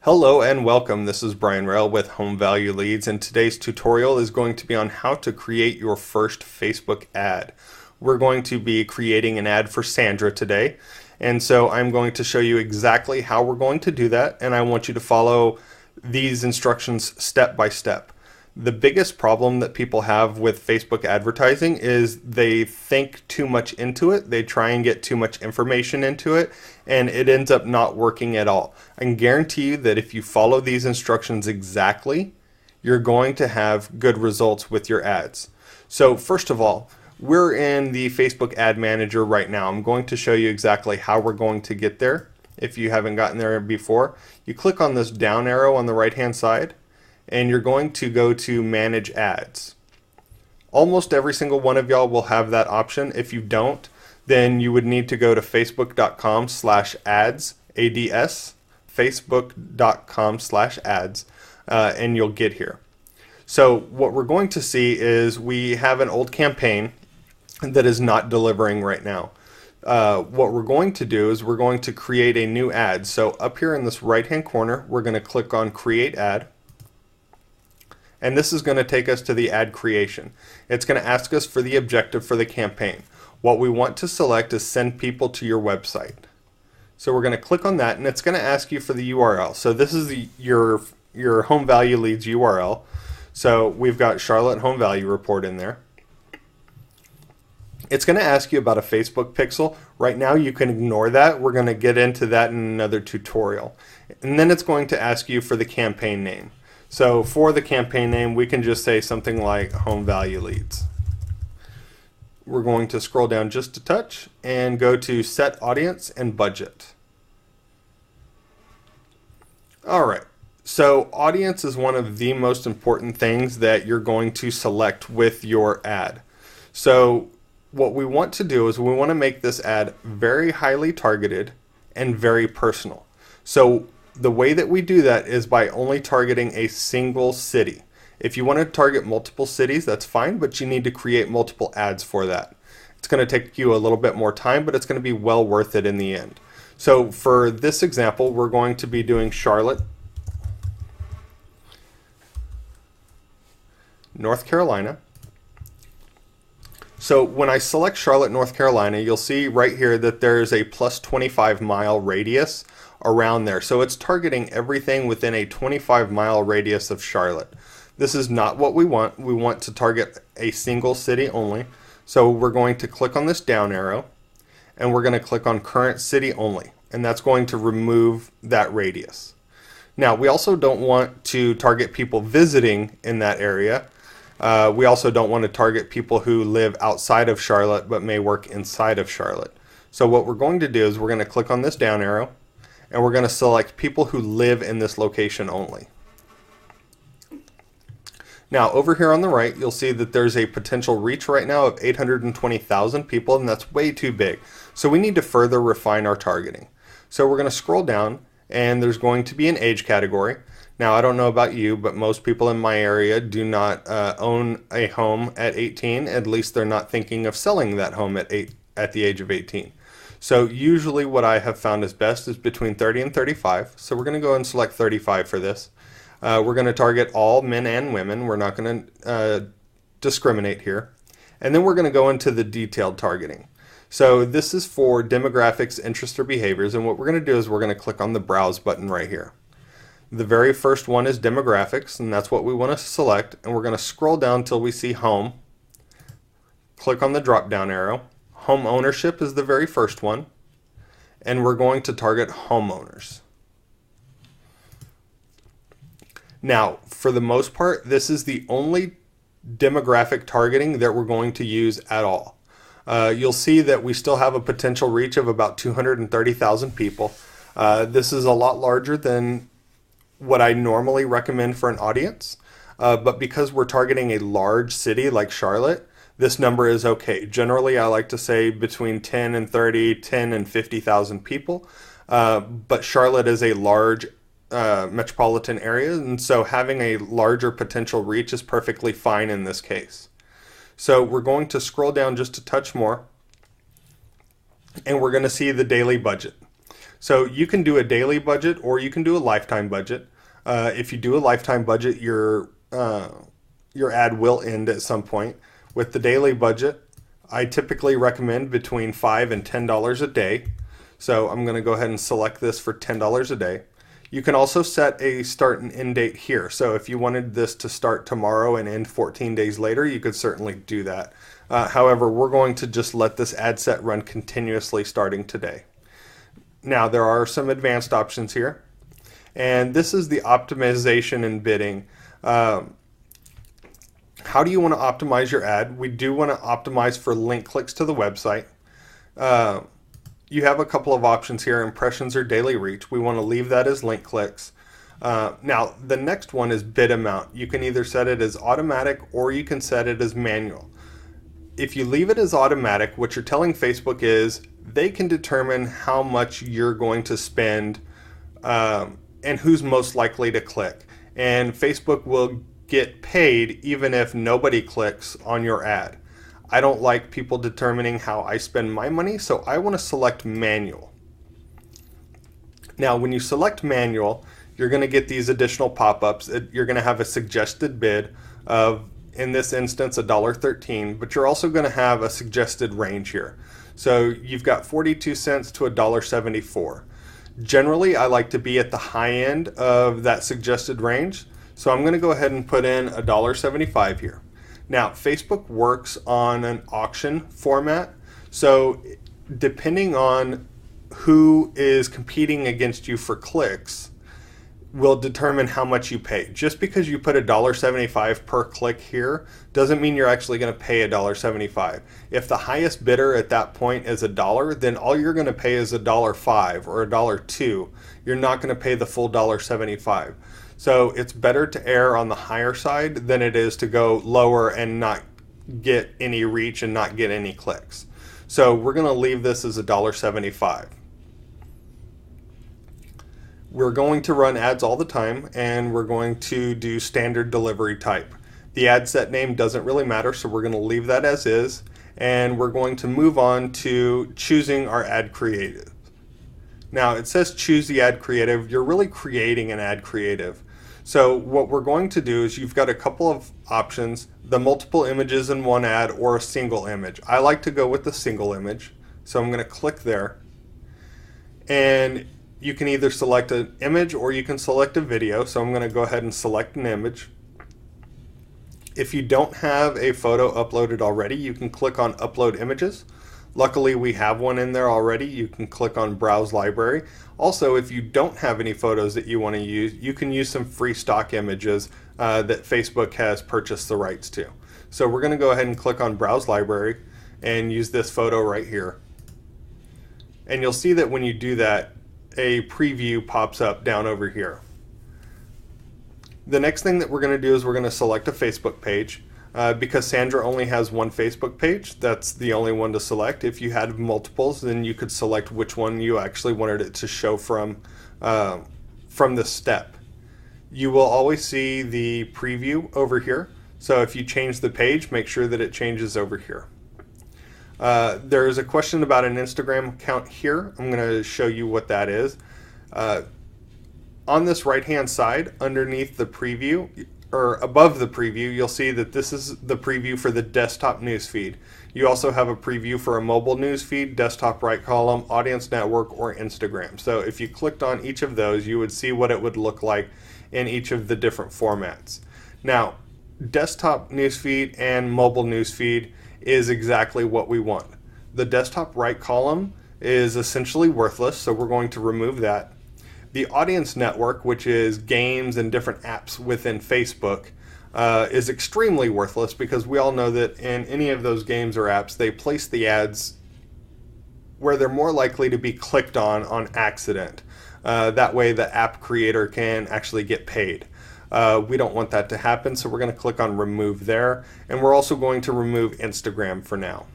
Hello and welcome. This is Brian Rail with Home Value Leads, and today's tutorial is going to be on how to create your first Facebook ad. We're going to be creating an ad for Sandra today, and so I'm going to show you exactly how we're going to do that, and I want you to follow these instructions step by step. The biggest problem that people have with Facebook advertising is they think too much into it. They try and get too much information into it, and it ends up not working at all. I can guarantee you that if you follow these instructions exactly, you're going to have good results with your ads. So first of all, we're in the Facebook Ad Manager right now. I'm going to show you exactly how we're going to get there. If you haven't gotten there before, you click on this down arrow on the right hand side, and you're going to go to Manage Ads. Almost every single one of y'all will have that option. If you don't, then you would need to go to facebook.com/ads, ADS, facebook.com/ads, and you'll get here. So what we're going to see is we have an old campaign that is not delivering right now. What we're going to do is we're going to create a new ad. So up here in this right hand corner, we're going to click on Create Ad. And this is going to take us to the ad creation. It's going to ask us for the objective for the campaign. What we want to select is send people to your website. So we're going to click on that, and it's going to ask you for the URL. So this is your Home Value Leads URL. So we've got Charlotte Home Value Report in there. It's going to ask you about a Facebook pixel. Right now you can ignore that. We're going to get into that in another tutorial. And then it's going to ask you for the campaign name. So for the campaign name, we can just say something like Home Value Leads. We're going to scroll down just a touch and go to Set Audience and Budget. All right, so audience is one of the most important things that you're going to select with your ad. So what we want to do is we want to make this ad very highly targeted and very personal. So the way that we do that is by only targeting a single city. If you want to target multiple cities, that's fine, but you need to create multiple ads for that. It's going to take you a little bit more time, but it's going to be well worth it in the end. So for this example, we're going to be doing Charlotte, North Carolina. So when I select Charlotte, North Carolina, you'll see right here that there's a plus 25-mile radius around there. So it's targeting everything within a 25-mile radius of Charlotte. This is not what we want. We want to target a single city only. So we're going to click on this down arrow, and we're going to click on Current City Only, and that's going to remove that radius. Now, we also don't want to target people visiting in that area. We also don't want to target people who live outside of Charlotte but may work inside of Charlotte. So what we're going to do is we're going to click on this down arrow, and we're going to select people who live in this location only. Now over here on the right, you'll see that there's a potential reach right now of 820,000 people, and that's way too big. So we need to further refine our targeting. So we're going to scroll down, and there's going to be an age category. Now I don't know about you, but most people in my area do not own a home at 18. At least they're not thinking of selling that home at the age of 18. So usually what I have found is best is between 30 and 35. So we're going to go and select 35 for this. We're going to target all men and women. We're not going to discriminate here. And then we're going to go into the detailed targeting. So this is for demographics, interests, or behaviors. And what we're going to do is we're going to click on the Browse button right here. The very first one is demographics, and that's what we want to select. And we're going to scroll down until we see home. Click on the drop down arrow. Home ownership is the very first one, and we're going to target homeowners. Now, for the most part, this is the only demographic targeting that we're going to use at all. You'll see that we still have a potential reach of about 230,000 people. This is a lot larger than what I normally recommend for an audience, but because we're targeting a large city like Charlotte, this number is okay. Generally, I like to say between 10 and 30, 10 and 50,000 people, but Charlotte is a large metropolitan area, and so having a larger potential reach is perfectly fine in this case. So we're going to scroll down just a touch more, and we're going to see the daily budget. So you can do a daily budget or you can do a lifetime budget. If you do a lifetime budget, your ad will end at some point. With the daily budget, I typically recommend between $5 and $10 a day. So I'm going to go ahead and select this for $10 a day. You can also set a start and end date here. So if you wanted this to start tomorrow and end 14 days later, you could certainly do that. However, we're going to just let this ad set run continuously starting today. Now, there are some advanced options here. And this is the optimization and bidding. How do you want to optimize your ad? We do want to optimize for link clicks to the website. You have a couple of options here, impressions or daily reach. We want to leave that as link clicks. Now, the next one is bid amount. You can either set it as automatic or you can set it as manual. If you leave it as automatic, what you're telling Facebook is they can determine how much you're going to spend and who's most likely to click. And Facebook will get paid even if nobody clicks on your ad. I don't like people determining how I spend my money, so I want to select manual. Now, when you select manual, you're going to get these additional pop-ups. You're going to have a suggested bid of, in this instance, $1.13, but you're also going to have a suggested range here. So you've got 42 cents to $1.74. Generally, I like to be at the high end of that suggested range. So I'm going to go ahead and put in $1.75 here. Now, Facebook works on an auction format. So depending on who is competing against you for clicks will determine how much you pay. Just because you put $1.75 per click here doesn't mean you're actually going to pay $1.75. If the highest bidder at that point is $1, then all you're going to pay is $1.05 or $1.02. You're not going to pay the full $1.75. So it's better to err on the higher side than it is to go lower and not get any reach and not get any clicks. So we're going to leave this as $1.75. We're going to run ads all the time, and we're going to do standard delivery type. The ad set name doesn't really matter, so we're going to leave that as is, and we're going to move on to choosing our ad creative. Now, it says choose the ad creative. You're really creating an ad creative. So what we're going to do is you've got a couple of options, the multiple images in one ad or a single image. I like to go with the single image, so I'm going to click there. And you can either select an image or you can select a video, so I'm going to go ahead and select an image. If you don't have a photo uploaded already, you can click on Upload Images. Luckily, we have one in there already. You can click on Browse Library. Also, if you don't have any photos that you want to use, you can use some free stock images that Facebook has purchased the rights to. So we're going to go ahead and click on Browse Library and use this photo right here. And you'll see that when you do that, a preview pops up down over here. The next thing that we're going to do is we're going to select a Facebook page. Because Sandra only has one Facebook page, that's the only one to select. If you had multiples, then you could select which one you actually wanted it to show from this step. You will always see the preview over here. So if you change the page, make sure that it changes over here. There is a question about an Instagram account here. I'm going to show you what that is. On this right-hand side, underneath the preview, or above the preview, you'll see that this is the preview for the desktop newsfeed. You also have a preview for a mobile newsfeed, desktop right column, audience network, or Instagram. So if you clicked on each of those, you would see what it would look like in each of the different formats. Now, desktop newsfeed and mobile newsfeed is exactly what we want. The desktop right column is essentially worthless, so we're going to remove that. The audience network, which is games and different apps within Facebook, is extremely worthless because we all know that in any of those games or apps, they place the ads where they're more likely to be clicked on accident. That way the app creator can actually get paid. We don't want that to happen, so we're going to click on remove there, and we're also going to remove Instagram for now.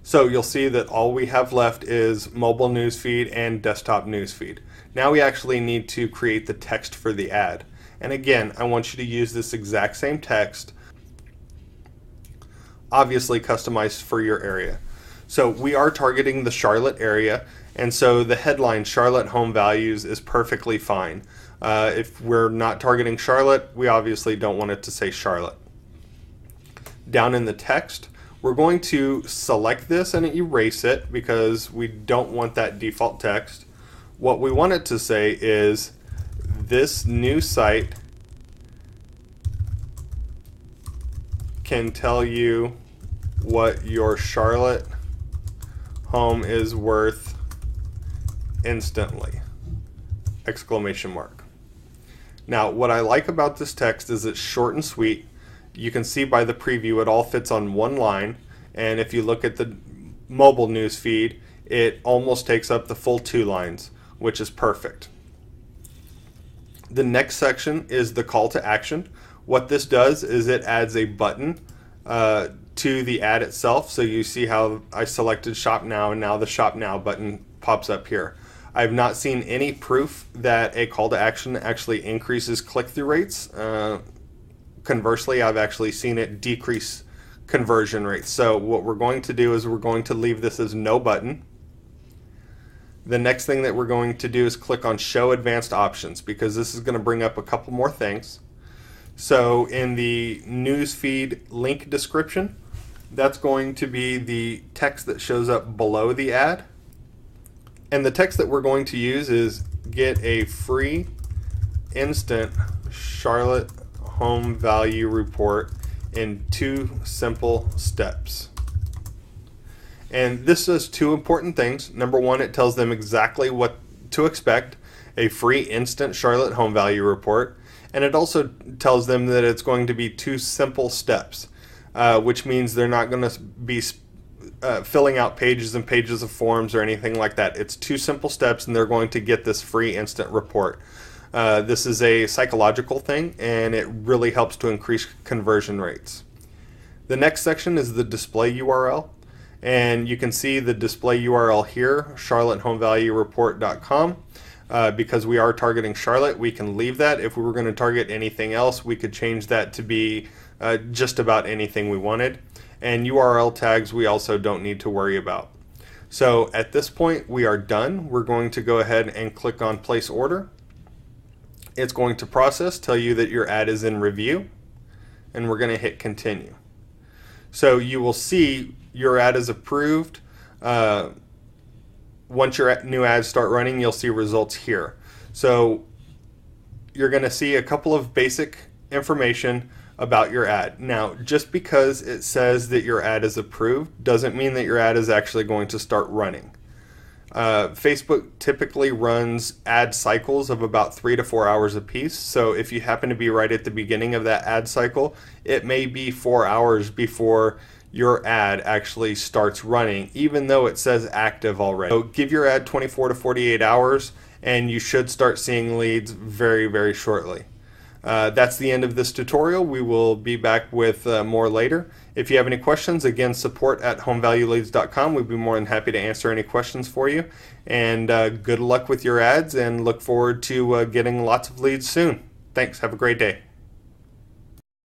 So you'll see that all we have left is mobile newsfeed and desktop newsfeed. Now we actually need to create the text for the ad. And again, I want you to use this exact same text, obviously customized for your area. So we are targeting the Charlotte area, And so the headline, Charlotte Home Values, is perfectly fine. If we're not targeting Charlotte, we obviously don't want it to say Charlotte. Down in the text, we're going to select this and erase it because we don't want that default text. What we want it to say is, this new site can tell you what your Charlotte home is worth instantly! Exclamation mark. Now, what I like about this text is it's short and sweet. You can see by the preview it all fits on one line, and if you look at the mobile news feed, it almost takes up the full 2 lines, which is perfect. The next section is the call to action. What this does is it adds a button to the ad itself. So you see how I selected Shop Now, and now the Shop Now button pops up here. I've not seen any proof that a call to action actually increases click-through rates. Conversely, I've actually seen it decrease conversion rates. So what we're going to do is we're going to leave this as no button. The next thing that we're going to do is click on Show Advanced Options, because this is going to bring up a couple more things. So in the newsfeed link description, that's going to be the text that shows up below the ad. And the text that we're going to use is, get a free instant Charlotte home value report in 2 simple steps. And this does 2 important things. Number 1, it tells them exactly what to expect, a free instant Charlotte home value report. And it also tells them that it's going to be 2 simple steps, which means they're not going to be filling out pages and pages of forms or anything like that. It's 2 simple steps, and they're going to get this free instant report. This is a psychological thing, and it really helps to increase conversion rates. The next section is the display URL, and you can see the display URL here, charlottehomevaluereport.com. Because we are targeting Charlotte, we can leave that. If we were going to target anything else, we could change that to be just about anything we wanted. And URL tags we also don't need to worry about. So at this point we are done. We're going to go ahead and click on Place Order. It's going to process, tell you that your ad is in review, and we're going to hit Continue. So you will see your ad is approved. Once your new ads start running, you'll see results here. So you're going to see a couple of basic information about your ad. Now, just because it says that your ad is approved doesn't mean that your ad is actually going to start running. Facebook typically runs ad cycles of about 3 to 4 hours apiece. So if you happen to be right at the beginning of that ad cycle, it may be 4 hours before your ad actually starts running, even though it says active already. So give your ad 24 to 48 hours, and you should start seeing leads very, very shortly. That's the end of this tutorial. We will be back with more later. If you have any questions, again, support@homevalueleads.com. We'd be more than happy to answer any questions for you. And good luck with your ads, and look forward to getting lots of leads soon. Thanks. Have a great day.